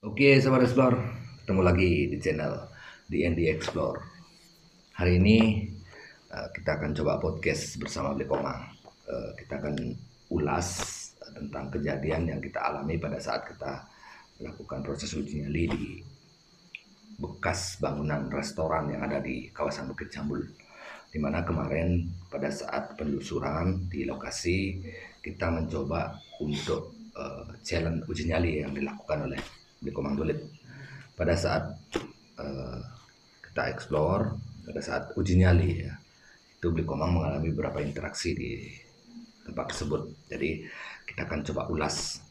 Oke, Sobat Explore, ketemu lagi di channel DND Explore. Hari ini kita akan coba podcast bersama Bli Komang. Kita akan ulas tentang kejadian yang kita alami pada saat kita melakukan proses uji nyali di bekas bangunan restoran yang ada di kawasan Bukit Cambul. Di mana kemarin pada saat penelusuran di lokasi kita mencoba untuk challenge uji nyali yang dilakukan oleh Bli Komang Dulit. Pada saat kita explore, pada saat uji nyali ya, itu Bli Komang mengalami beberapa interaksi di tempat tersebut. Jadi kita akan coba ulas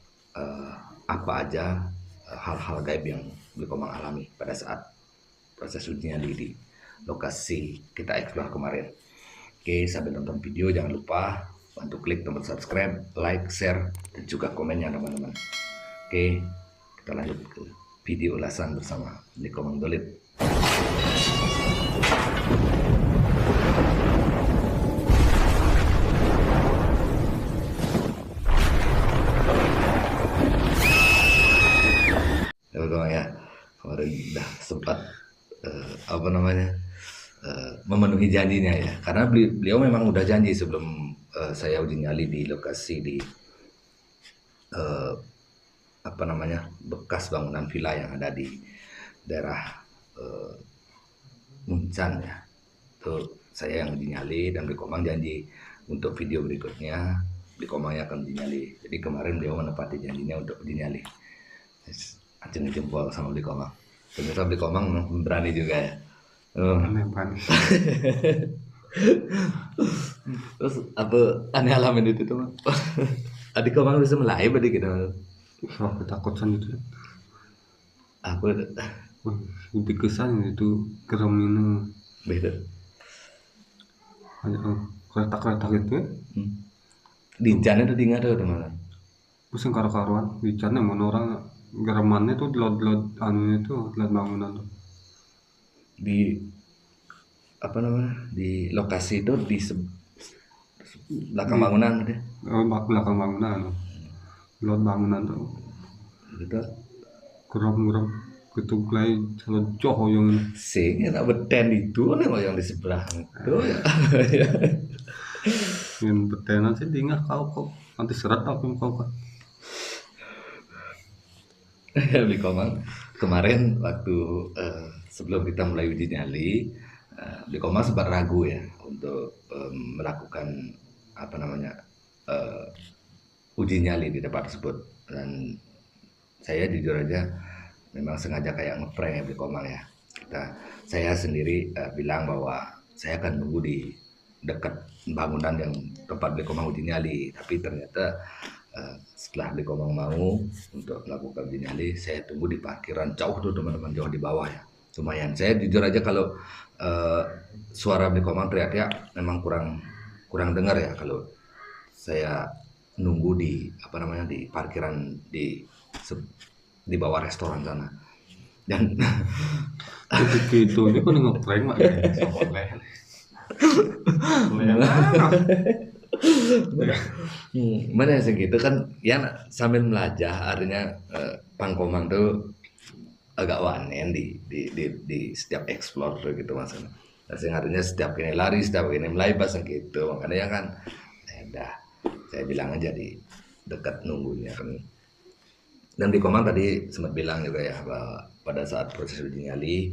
apa aja hal-hal gaib yang Bli Komang alami pada saat proses uji nyali di lokasi kita explore kemarin. Oke, sambil nonton video jangan lupa bantu klik tombol subscribe, like, share, dan juga komennya teman-teman. Oke, kita lanjut ke video ulasan bersama Bli Komang Dulit. Teman-teman ya, kemarin udah sempat memenuhi janjinya ya, karena beliau memang udah janji sebelum saya uji nyali di lokasi di bekas bangunan villa yang ada di daerah Muncan ya. Itu saya yang uji nyali dan Bli Komang janji untuk video berikutnya Bli Komang yang akan uji nyali. Jadi kemarin beliau menepati janjinya untuk uji nyali. Acung jempol sama Bli Komang. Ternyata Bli Komang berani juga ya. Terus apa aneh alamin itu tuh? Adik Komang bisa melahir berarti gitu. Wah, ketakutan itu. Aku Lebih kesan itu kerem ini beda. kereta-kereta gitu ya. Di Jana itu tinggal tuh teman. Pusing karo-karuan. Di sana mana orang geremannya tuh lot anunya tuh lot bangunan tuh. Di di lokasi itu di belakang bangunan gitu. Belakang bangunan. Lot bangunan tuh. Gitu. Geram-geram ketuklai kalau joh yang Sing enak beten itu nih yang di sebelah itu ya. yang betenan sih tinggal kau nanti seret apa kau kan. Bli Komang kemarin waktu sebelum kita mulai uji nyali, Bli Komang sempat ragu ya untuk melakukan uji nyali di tempat tersebut, dan saya jujur aja memang sengaja kayak ngeprank ya Bli Komang ya. Saya sendiri bilang bahwa saya akan nunggu di dekat bangunan yang tempat Bli Komang uji nyali, tapi ternyata setelah Bli Komang mau untuk melakukan uji nyali, saya tunggu di parkiran jauh tuh teman-teman, jauh di bawah ya. Lumayan. Saya jujur aja kalau suara Bli Komang teriak-teriak memang kurang dengar ya kalau saya nunggu di di parkiran di bawah restoran sana. Dan Gitu ini kan ngeprank mak ya. Mana segitu kan ya sambil melajah, artinya Pang Komang tuh agak wanen di setiap explore tuh gitu maksudnya. Artinya setiap ini lari, setiap ini melai pasang gitu, makanya kan ya udah saya bilang aja di dekat nunggunya kan. Dan di Komang tadi sempat bilang juga ya bahwa pada saat proses uji nyali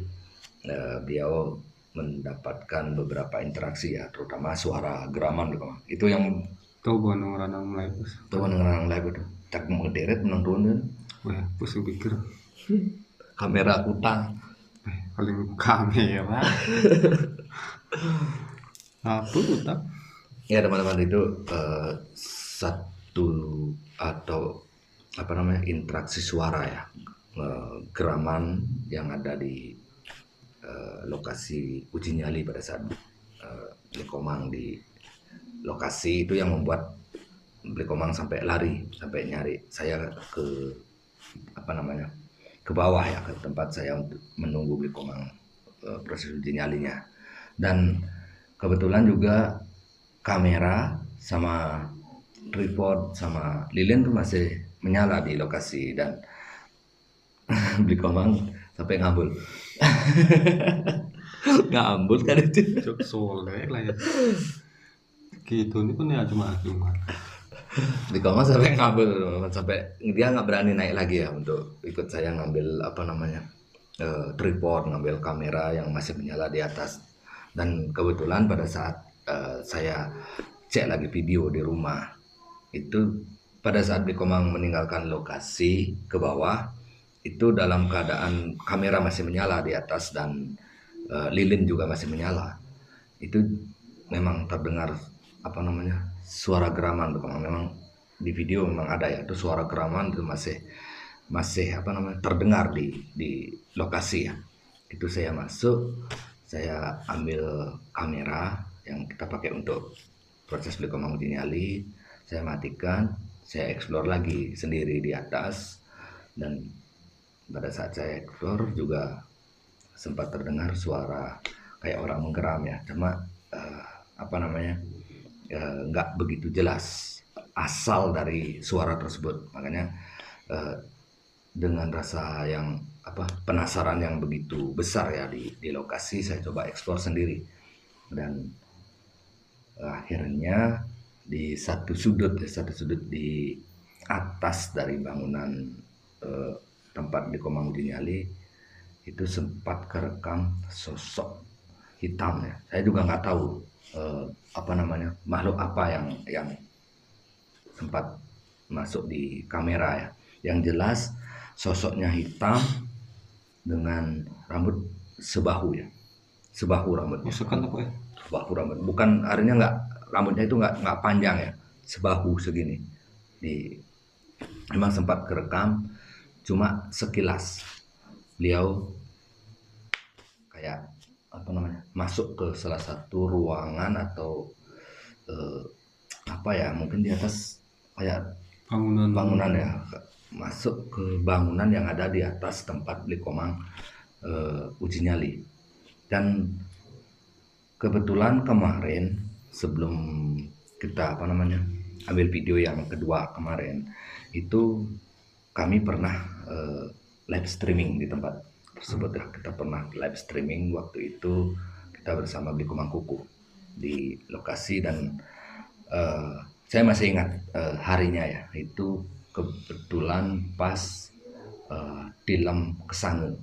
beliau mendapatkan beberapa interaksi ya, terutama suara geraman di Komang. Itu yang Tahu bukan orang mulai pas. tuh orang live itu tak mau ngederet menonton Wah, pusing pikir. kamera utang. Paling kamera. Apa utang? Ya teman-teman, itu satu atau interaksi suara ya, geraman yang ada di lokasi uji nyali pada saat Bli Komang di lokasi itu yang membuat Bli Komang sampai lari, sampai nyari saya ke ke bawah ya, ke tempat saya untuk menunggu Bli Komang proses uji nyalinya. Dan kebetulan juga kamera sama tripod sama lilin tuh masih menyala di lokasi, dan beli komang sampai ngambul. Ngambul kan itu. Cok soleh lah ya. Gitu nih pun ya cuma Beli komang sampai ngambul, sampai dia nggak berani naik lagi ya untuk ikut saya ngambil apa namanya tripod, ngambil kamera yang masih menyala di atas. Dan kebetulan pada saat saya cek lagi video di rumah itu, pada saat beli komang meninggalkan lokasi ke bawah itu dalam keadaan kamera masih menyala di atas dan lilin juga masih menyala. Itu memang terdengar apa namanya suara geraman tuh, memang di video memang ada ya, itu suara geraman itu masih apa namanya terdengar di lokasi ya. Itu saya masuk, saya ambil kamera yang kita pakai untuk proses beli komang uji nyali, saya matikan, saya explore lagi sendiri di atas. Dan pada saat saya explore juga sempat terdengar suara kayak orang menggeram ya, cuma apa namanya nggak begitu jelas asal dari suara tersebut. Makanya dengan rasa yang apa penasaran yang begitu besar ya di lokasi, saya coba eksplor sendiri. Dan akhirnya di satu sudut di atas dari bangunan tempat di komang uji nyali itu sempat kerekam sosok hitam ya. Saya juga nggak tahu apa namanya makhluk apa yang sempat masuk di kamera ya. Yang jelas sosoknya hitam dengan rambut sebahu ya, sebahu rambutnya. Masukan apa ya? Sebahu rambut, bukan artinya nggak, rambutnya itu nggak panjang ya, sebahu segini. Memang sempat kerekam, cuma sekilas beliau kayak apa namanya masuk ke salah satu ruangan atau apa ya, mungkin di atas kayak bangunan ya, masuk ke bangunan yang ada di atas tempat beli komang uji nyali. Dan kebetulan kemarin sebelum kita apa namanya ambil video yang kedua kemarin itu kami pernah live streaming di tempat tersebut ya. Kita pernah live streaming waktu itu, kita bersama beli komang kuku di lokasi. Dan saya masih ingat harinya ya, itu kebetulan pas tilam Kesangu,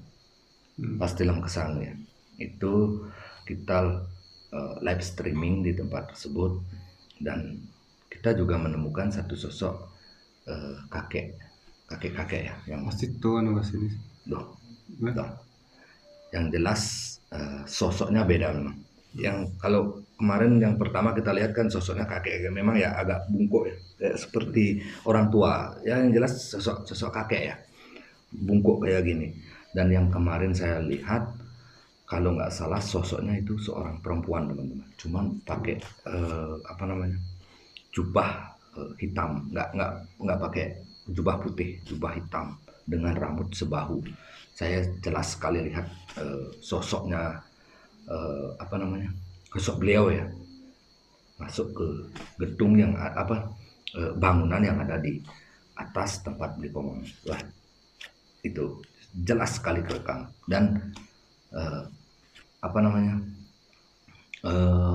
pas tilam Kesangu ya, itu kita live streaming di tempat tersebut. Dan kita juga menemukan satu sosok kakek ya, yang Pasti tuh anu sini. doh, yang jelas sosoknya beda memang. Yang kalau kemarin yang pertama kita lihat kan sosoknya kakek, memang ya agak bungkuk ya, kayak seperti orang tua ya. Yang jelas sosok kakek ya, bungkuk kayak gini. Dan yang kemarin saya lihat kalau nggak salah sosoknya itu seorang perempuan teman-teman, cuman pakai apa namanya jubah hitam, nggak pakai jubah putih, jubah hitam dengan rambut sebahu. Saya jelas sekali lihat sosoknya apa namanya sosok beliau ya masuk ke gedung yang apa bangunan yang ada di atas tempat beli komang. Wah, itu jelas sekali kerekam. Dan apa namanya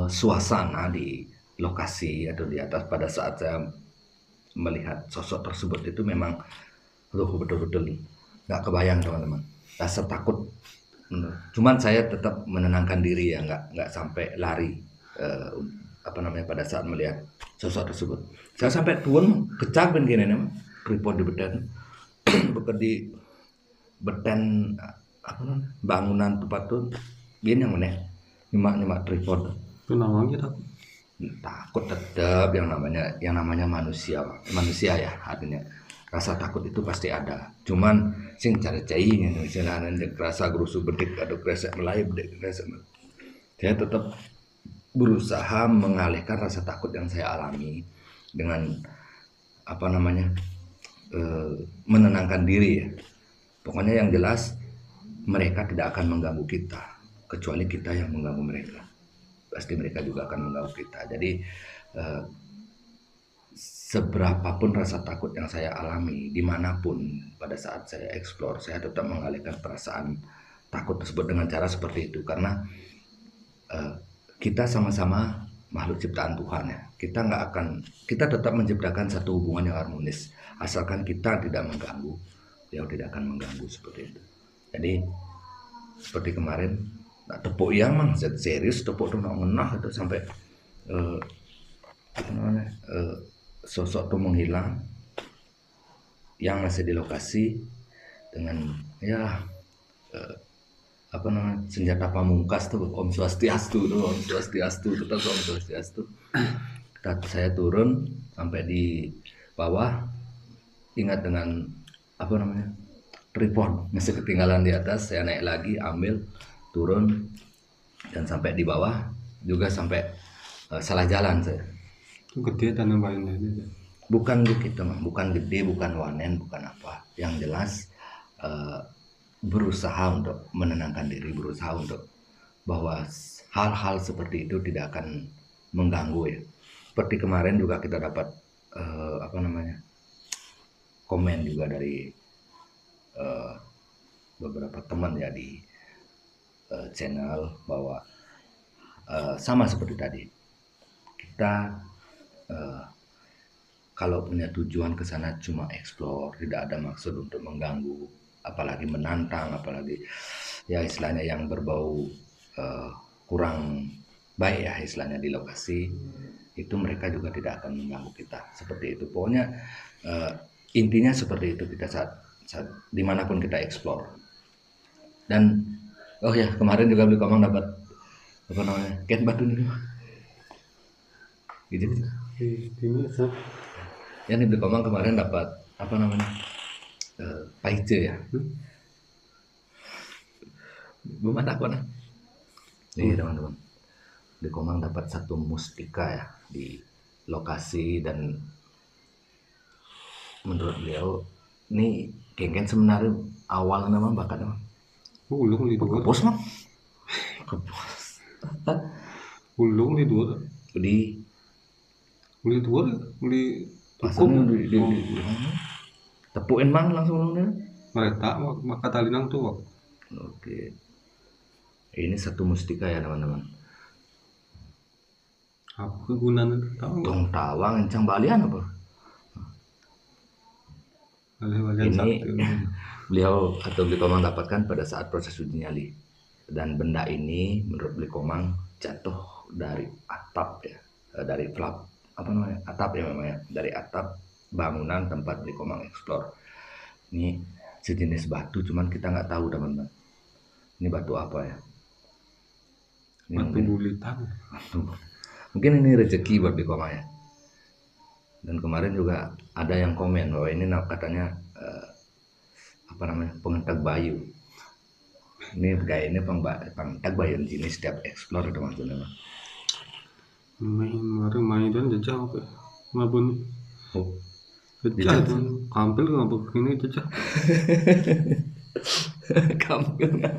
suasana di lokasi atau di atas pada saat saya melihat sosok tersebut itu memang betul-betul nggak kebayang teman-teman, rasa takut. Cuman saya tetap menenangkan diri ya, nggak sampai lari apa namanya pada saat melihat sosok tersebut. Saya sampai turun kecapin gini nih, tripod di beten bukan di beten apa namanya bangunan tempat tuh gini yang mana nyemak tripod Itu namanya takut. Tetap yang namanya manusia ya, artinya rasa takut itu pasti ada. Cuman sing cara cai misalnya rasa gerusu bedik atau kresek melay bedik kresek, saya tetap berusaha mengalihkan rasa takut yang saya alami dengan apa namanya menenangkan diri ya. Pokoknya yang jelas mereka tidak akan mengganggu kita kecuali kita yang mengganggu mereka. Pasti mereka juga akan mengganggu kita. Jadi seberapapun rasa takut yang saya alami dimanapun pada saat saya explore, saya tetap mengalihkan perasaan takut tersebut dengan cara seperti itu, karena eh, kita sama-sama makhluk ciptaan Tuhan ya. Kita tetap menciptakan satu hubungan yang harmonis, asalkan kita tidak mengganggu, dia tidak akan mengganggu seperti itu. Jadi seperti kemarin, nah, tepuk yang mang serius tepuk tuh ngenah itu sampai eh, apa namanya, sosok tuh menghilang, yang masih di lokasi dengan ya apa namanya, senjata pamungkas tuh Om Swastiastu tuh, Om Swastiastu, tetap Om Swastiastu. Saya turun sampai di bawah, ingat dengan apa namanya, tripod masih ketinggalan di atas, saya naik lagi ambil, turun, dan sampai di bawah juga sampai salah jalan saya. Itu gede tanam bayamnya itu. Bukan gitu mah, bukan gede, bukan wanen, bukan apa. Yang jelas berusaha untuk menenangkan diri, berusaha untuk bahwa hal-hal seperti itu tidak akan mengganggu ya. Seperti kemarin juga kita dapat apa namanya, komen juga dari beberapa teman ya di channel, bahwa sama seperti tadi, kita kalau punya tujuan ke sana cuma explore, tidak ada maksud untuk mengganggu, apalagi menantang, apalagi ya istilahnya yang berbau kurang baik ya istilahnya di lokasi itu, mereka juga tidak akan mengganggu kita seperti itu. Pokoknya intinya seperti itu kita saat dimanapun kita explore. Dan oh ya, kemarin juga beli komang dapat apa namanya, ken batu nih gitu. Di mana? Ya nih beli komang kemarin dapat apa namanya, paice ya. Belum ada apa nah. Nih teman-teman, di Komang dapat satu mustika ya di lokasi, dan menurut beliau ini kengken sebenarnya awal nama bakatnya Ulung di dua. kepos mah, kepos Ulung di dua. di Uli dua. Uli pasarnya tukum. di tepuin mang langsung nih. Mereka maka talinang tuh. Oke, ini satu mustika ya teman-teman. Apa kegunaannya tahu nggak? Tong tawang encang balian apa Balian ini sakti. beliau atau Beli Komang dapatkan pada saat proses uji nyali, dan benda ini menurut Beli Komang jatuh dari atap ya, dari flap apa namanya, atap ya memang ya, dari atap bangunan tempat Beli Komang explore. Ini sejenis batu, cuman kita nggak tahu teman-teman ini batu apa ya. Ini Batu bulitan. mungkin ini rezeki buat Beli Komang ya. Dan kemarin juga ada yang komen bahwa ini katanya apa namanya, pengentag bayu. Ini gayanya pengentag bayu ini setiap explore teman-teman. Main dan jejak apa? Ngabun. Oh, Jejak tuh. Kampil ngabuk ini jejak. kampil nggak?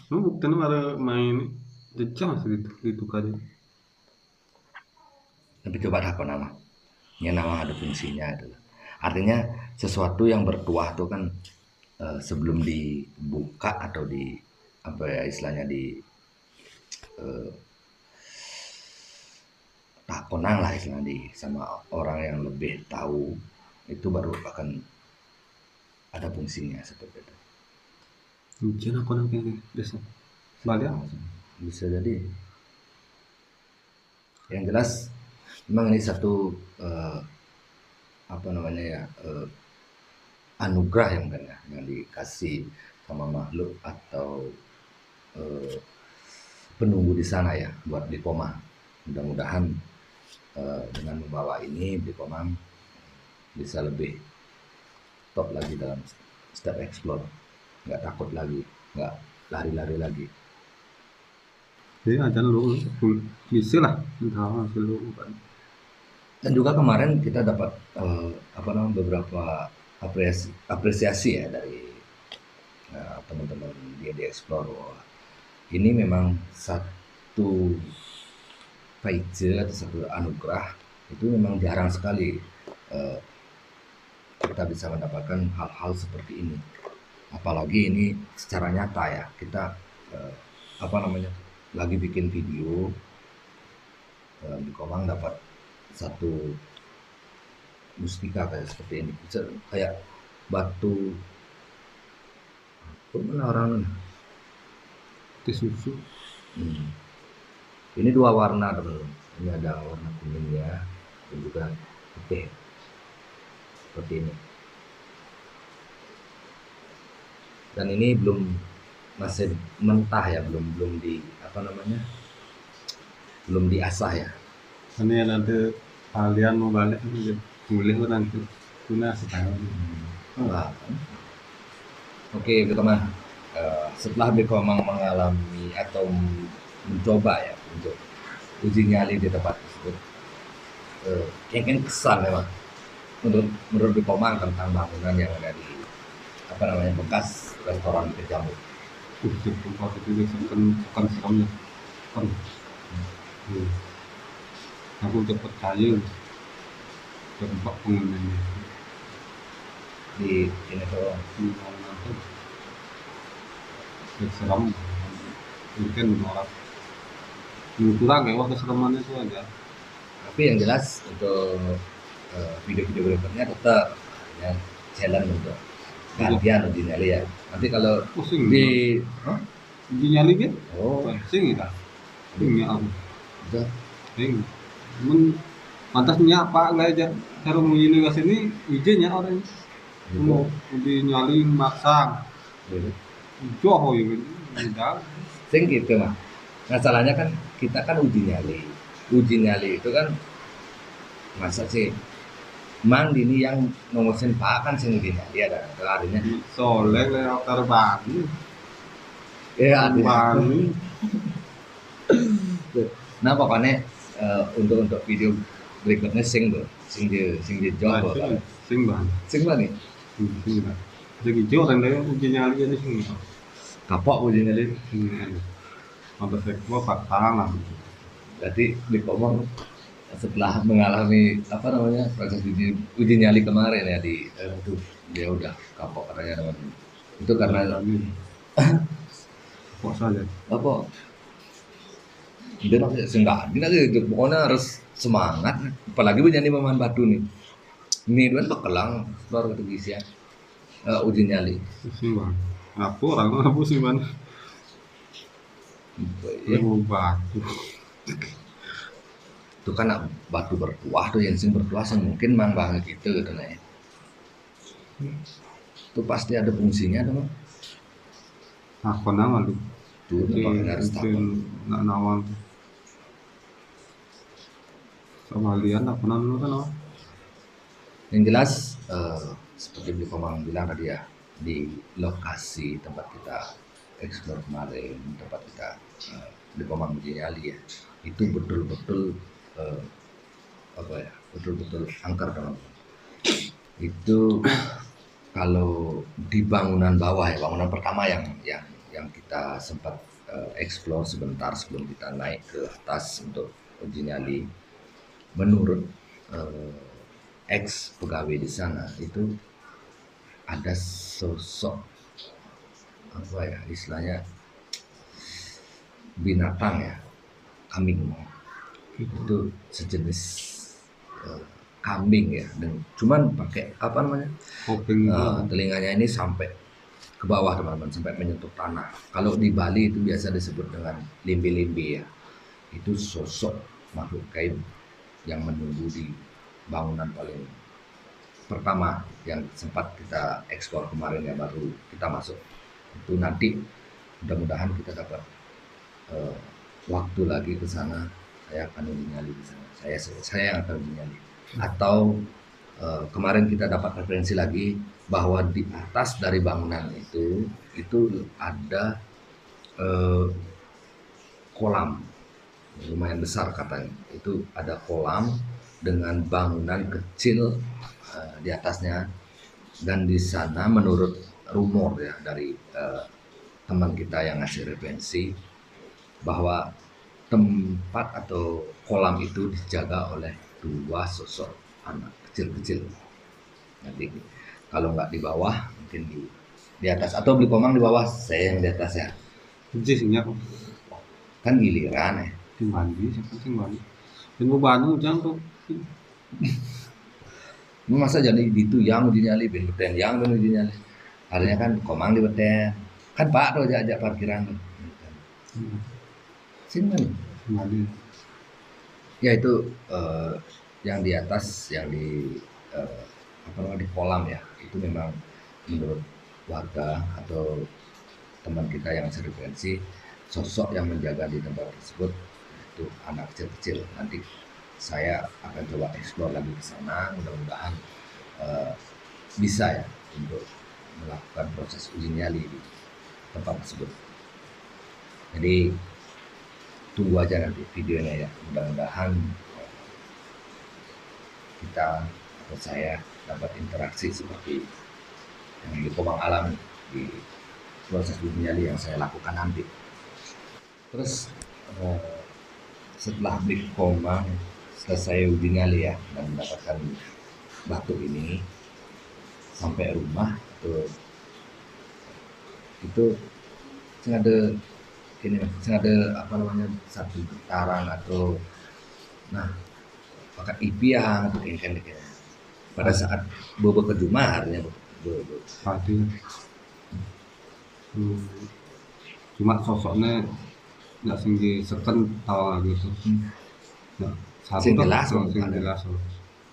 Lu buktinya ada main jejak gitu kali. Tapi coba apa nama? Ya nama ada fungsinya itu. Artinya sesuatu yang bertuah tuh kan sebelum dibuka atau di apa ya istilahnya di takonang lah istilahnya di sama orang yang lebih tahu, itu baru akan ada fungsinya seperti itu. Mungkin aku nanti biasa. Balik. Bisa jadi. Yang jelas memang ini satu apa namanya ya, anugerah yang kan ya, yang dikasih sama makhluk atau penunggu di sana ya buat Beli Komang. Mudah-mudahan dengan membawa ini Beli Komang bisa lebih top lagi dalam step explore, nggak takut lagi, nggak lari-lari lagi. Jadi aja lu bisa lah. Entah hasil lu kan. Dan juga kemarin kita dapat apa namanya, beberapa apresiasi ya dari teman-teman di Explore, bahwa ini memang satu paice atau satu anugerah Itu memang jarang sekali eh, kita bisa mendapatkan hal-hal seperti ini. Apalagi ini secara nyata ya, kita eh, apa namanya, lagi bikin video di Komang dapat satu mustika kayak seperti ini, bisa kayak batu, kok mana orang. Di susu. Hmm. Ini dua warna teman-teman. Ini ada warna kuningnya dan juga putih seperti ini. Dan ini belum, masih mentah ya, belum belum di apa namanya, belum diasah ya. Ini nanti kalian mau balik boleh nanti guna setahun. Enggak. Oke, teman. Setelah Bekomang mengalami atau mencoba ya untuk uji nyali di tempat tersebut, yang kesan memang menurut Bekomang tentang bangunan yang ada di apa namanya, bekas restoran Kejamuk. Tempat itu kan serem ya. Kan. Aku udah percaya tempat pengunjung Di ini tuh di bangunan itu serem. Mungkin orang kurang ya waktu keseremannya itu aja. tapi yang jelas untuk video-video berikutnya tetap ya, challenge untuk gantian uji nyali ya. Nanti kalau Pusing di uji nyali kan oh pusing kita pusing ya aku udah pusing men pantasnya apa nggak aja cara mengiling ke sini izinnya orang mau uji nyali maksang gitu. jauh ya udah Sing gitu mah. Masalahnya kan kita kan uji nyali. Uji nyali itu kan masa sih mang dini yang ngomosin pak kan sing uji nyali ada kelarinya. soleh lewat terbang Ya ada. Bali Nah pokoknya untuk video berikutnya sing di Jawa sing bang sing mana nih sing bang jadi jauh orang lain uji nyali ini sing kapok uji nyali. ada sekbo patang lah Berarti di Komang setelah mengalami apa namanya proses uji nyali kemarin ya di aduh, dia udah kapok katanya teman. Itu karena kok saja apa, dia nanti enggak dia nanti pokoknya harus semangat, apalagi menjadi pemain batu nih. Ini kan bekelang baru itu bisa uji nyali sing bang aku orang apa sih bang ya, mau batu itu kan batu bertuah tuh yang sing bertuah sing mungkin mang banget gitu katanya. Itu pasti ada fungsinya dong. aku nama lu Tuh harus tahu. nak nawang sama lian aku nama lu kan Yang jelas seperti Beli Komang bilang tadi ya, di lokasi tempat kita explore kemarin, tempat kita di Komang Uji Nyali ya, itu betul-betul apa ya, betul-betul angker teman-teman. Itu kalau di bangunan bawah ya, bangunan pertama yang kita sempat explore sebentar sebelum kita naik ke atas untuk uji nyali, menurut ex pegawai di sana itu ada sosok apa ya istilahnya binatang ya, kambing itu sejenis kambing ya, dan cuman pakai apa namanya kopeng telinganya ini sampai ke bawah teman-teman, sampai menyentuh tanah. Kalau di Bali itu biasa disebut dengan limbi-limbi ya, itu sosok makhluk gaib yang menunggu di bangunan paling pertama yang sempat kita ekspor kemarin ya, baru kita masuk. Itu nanti mudah-mudahan kita dapat waktu lagi ke sana, saya akan uji nyali di sana. Saya yang akan uji nyali. Atau kemarin kita dapat referensi lagi bahwa di atas dari bangunan itu ada kolam lumayan besar katanya. Itu ada kolam dengan bangunan kecil di atasnya, dan di sana menurut rumor ya dari teman kita yang ngasih referensi bahwa tempat atau kolam itu dijaga oleh dua sosok anak kecil-kecil. Nanti kalau nggak di bawah mungkin di atas, atau beli komang di bawah, saya yang di atas ya. Jisnya Kan giliran ya. sing bandi siapa sing bandi. Dan mau bantu jangan tuh. Masa jadi itu yang uji nyali, ben beten yang ben uji nyali. Harusnya kan komang di beten. Kan Pak tuh ajak parkiran tuh. Sini kan. Sing bandi. Ya itu yang di atas, yang di apa namanya, di kolam ya, itu memang menurut warga atau teman kita yang sertifikasi, sosok yang menjaga di tempat tersebut itu anak kecil-kecil. Nanti saya akan coba explore lagi ke sana, mudah-mudahan eh, bisa ya untuk melakukan proses uji nyali di tempat tersebut. Jadi tunggu aja nanti videonya ya, mudah-mudahan kita atau saya dapat interaksi seperti yang di Komang alami di proses uji nyali yang saya lakukan nanti. Terus setelah beli Komang, selesai uji nyali ya dan mendapatkan batu ini, sampai rumah itu ada ini, ada apa namanya, satu getaran atau nah pakai ipiang atau kan pada saat bobo kejumaharnya bobo. Padi. Cuma sosoknya nggak singgi seken tawa gitu. Nggak satu Sing tuh, jelas, sing ada. jelas.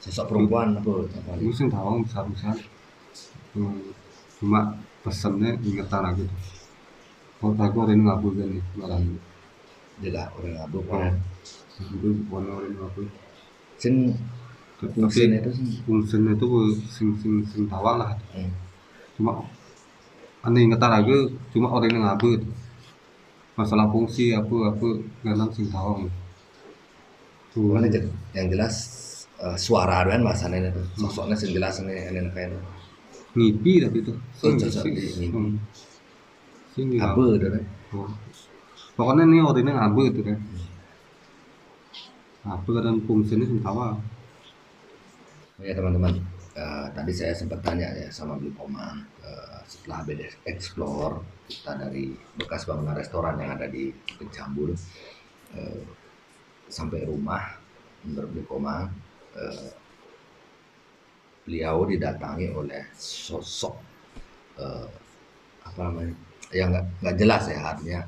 Sosok perempuan apa Ini sing tawa besar-besar. Cuma pesennya ingetan gitu. Kalau aku orang ngabur kan nih malam. jelas orang ngabuk Oh, kan. itu warna orang ngabur. Sing fungsinya itu sih Fungsinya itu sing tawa lah. hmm. Cuma aneh ingetan lagi, cuma orang yang ngabur. Masalah fungsi apa ganang sing tawa. Tuh, Mana yang jelas suara kan bahasanya itu sosoknya sing jelas ini kayak ngipi tapi itu. sosok ini Sing apa itu kan. Oh. Pokoknya ini orangnya ngabur itu kan. Ngabur dan fungsinya sing tawa. Ya teman-teman, tadi saya sempat tanya ya sama Bli Komang, setelah BDS Explore kita dari bekas bangunan restoran yang ada di Pencambur sampai rumah, menurut Bli Komang beliau didatangi oleh sosok apa namanya, yang nggak jelas ya, artinya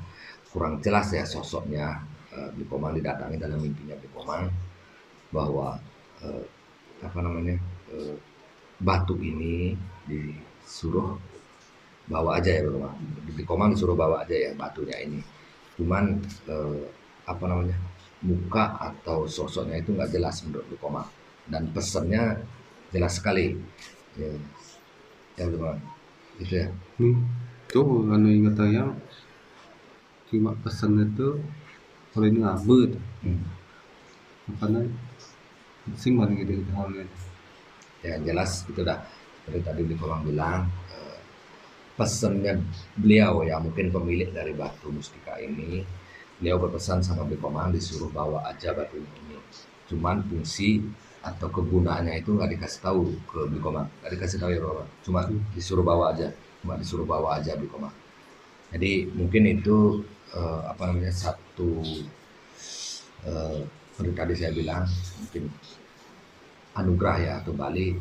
kurang jelas ya sosoknya. Bli Komang didatangi dalam mimpinya Bli Komang bahwa apa namanya, batu ini disuruh bawa aja ya bro, di Komang disuruh bawa aja ya batunya ini, cuman apa namanya, muka atau sosoknya itu nggak jelas menurut di Komang, dan pesannya jelas sekali ya bro, gitu ya. Tuh anu inget yang cuma pesan itu kalau ini ngabut makanya sing mana gitu halnya. Ya jelas itu dah, dari tadi di Komang bilang pesannya beliau ya, mungkin pemilik dari batu mustika ini, beliau berpesan sama Bli Komang disuruh bawa aja batu ini, cuman fungsi atau kegunaannya itu nggak dikasih tahu ke Bli Komang, nggak dikasih tahu ya bro, cuma disuruh bawa aja, Bli Komang. Jadi mungkin itu apa namanya, satu seperti tadi saya bilang, mungkin anugerah ya atau Bali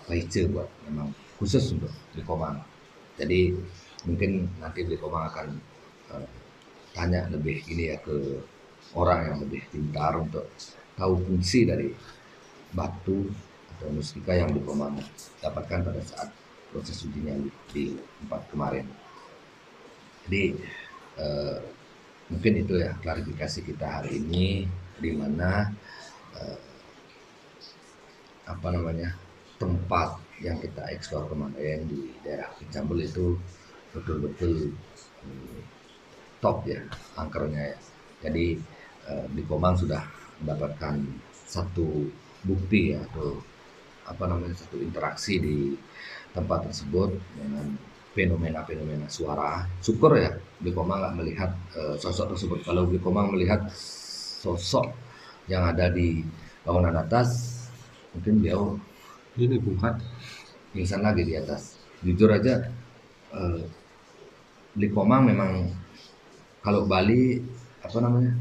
Paice buat memang khusus untuk Bli Komang. Jadi mungkin nanti Bli Komang akan tanya lebih ini ya ke orang yang lebih pintar untuk tahu fungsi dari batu atau mustika yang Bli Komang dapatkan pada saat proses ujinya di tempat kemarin. Jadi mungkin itu ya klarifikasi kita hari ini, di mana apa namanya, tempat yang kita eksplor kemarin di daerah Pencambul itu betul-betul top ya angkernya ya. Jadi di Komang sudah mendapatkan satu bukti ya, atau apa namanya, satu interaksi di tempat tersebut dengan fenomena-fenomena suara. Syukur ya Bli Komang nggak melihat sosok tersebut. Kalau Bli Komang melihat sosok yang ada di bangunan atas mungkin beliau ini bukan pingsan lagi di atas. Jujur aja, eh, Beli Komang memang kalau Bali apa namanya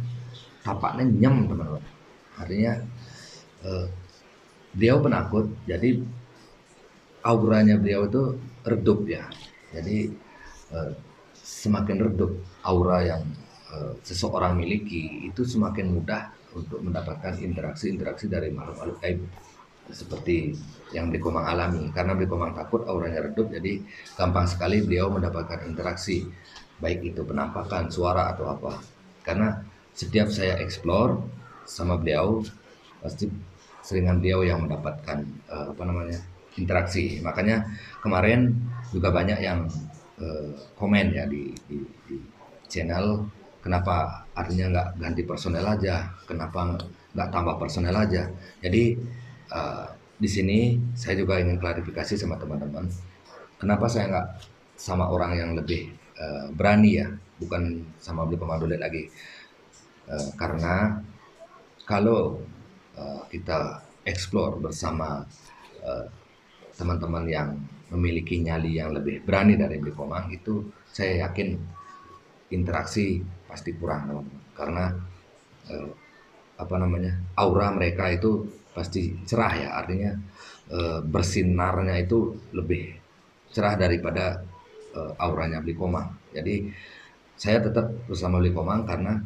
tapaknya nyem teman-teman. Artinya eh, beliau penakut, jadi auranya beliau itu redup ya. Jadi eh, semakin redup aura yang seseorang miliki itu semakin mudah untuk mendapatkan interaksi-interaksi dari makhluk-makhluk gaib seperti yang Beli Komang alami. Karena Beli Komang takut auranya redup, jadi gampang sekali beliau mendapatkan interaksi, baik itu penampakan, suara atau apa. Karena setiap saya explore sama beliau, pasti seringan beliau yang mendapatkan apa namanya interaksi. Makanya kemarin juga banyak yang komen ya di channel, kenapa artinya nggak ganti personel aja, kenapa nggak tambah personel aja. Jadi di sini saya juga ingin klarifikasi sama teman-teman, kenapa saya nggak sama orang yang lebih berani ya, bukan sama Beli Komang Dulit lagi. Karena kalau kita explore bersama eh, teman-teman yang memiliki nyali yang lebih berani dari Beli Komang, itu saya yakin interaksi pasti kurang teman-teman. Karena eh, apa namanya aura mereka itu pasti cerah ya, artinya bersinarnya itu lebih cerah daripada auranya Beli Komang. Jadi saya tetap bersama Beli Komang karena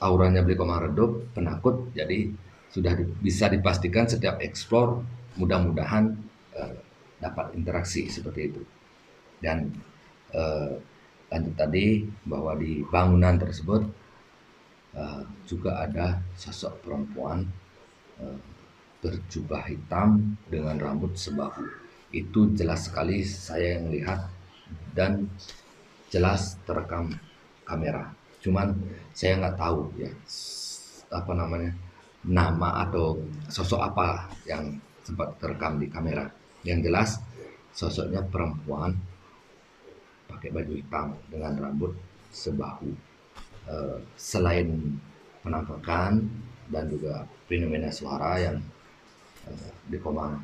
auranya Beli Komang redup, penakut, jadi sudah bisa dipastikan setiap explore mudah-mudahan dapat interaksi seperti itu. Dan eh, lanjut tadi bahwa di bangunan tersebut juga ada sosok perempuan eh, berjubah hitam dengan rambut sebahu. Itu jelas sekali saya yang lihat dan jelas terekam kamera. Cuman saya nggak tahu ya apa namanya nama atau sosok apa yang sempat terekam di kamera. Yang jelas sosoknya perempuan pakai baju hitam dengan rambut sebahu. Selain penampakan dan juga fenomena suara yang Beli Komang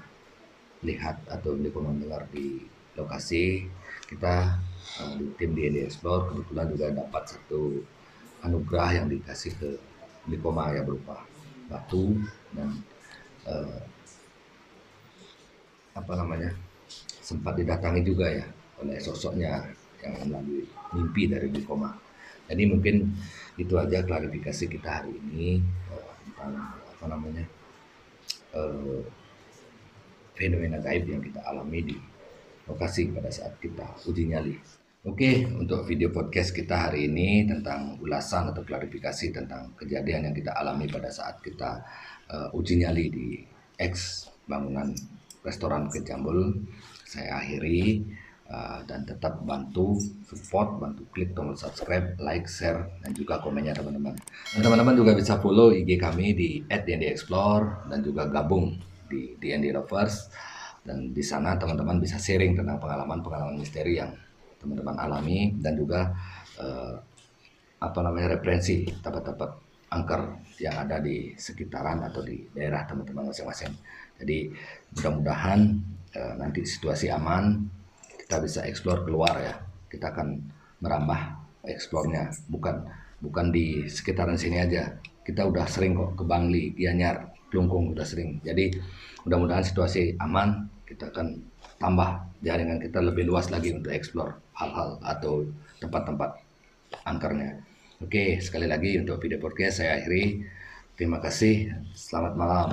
lihat atau Beli Komang dengar di lokasi, kita di tim DND Explore kebetulan juga dapat satu anugerah yang dikasih ke Beli Komang ya, berupa batu dan eh, apa namanya sempat didatangi juga ya oleh sosoknya yang melalui mimpi dari Beli Komang. Jadi mungkin itu aja klarifikasi kita hari ini tentang apa namanya eh, fenomena gaib yang kita alami di lokasi pada saat kita uji nyali. Oke, untuk video podcast kita hari ini tentang ulasan atau klarifikasi tentang kejadian yang kita alami pada saat kita uji nyali di X bangunan restoran Bukit Jambul, saya akhiri. Dan tetap bantu support, bantu klik tombol subscribe, like, share, dan juga komennya teman-teman. Dan teman-teman juga bisa follow IG kami di @dndexplore dan juga gabung di DND Lovers. Dan di sana teman-teman bisa sharing tentang pengalaman-pengalaman misteri yang teman-teman alami dan juga apa namanya referensi tempat-tempat angker yang ada di sekitaran atau di daerah teman-teman masing-masing. Jadi mudah-mudahan nanti situasi aman, kita bisa explore keluar ya. Kita akan merambah explore-nya, bukan di sekitaran sini aja. Kita udah sering kok ke Bangli, Gianyar, Klungkung udah sering. Jadi mudah-mudahan situasi aman, kita akan tambah jaringan kita lebih luas lagi untuk explore hal-hal atau tempat-tempat angkernya. Oke, sekali lagi untuk video podcast saya akhiri. Terima kasih, selamat malam.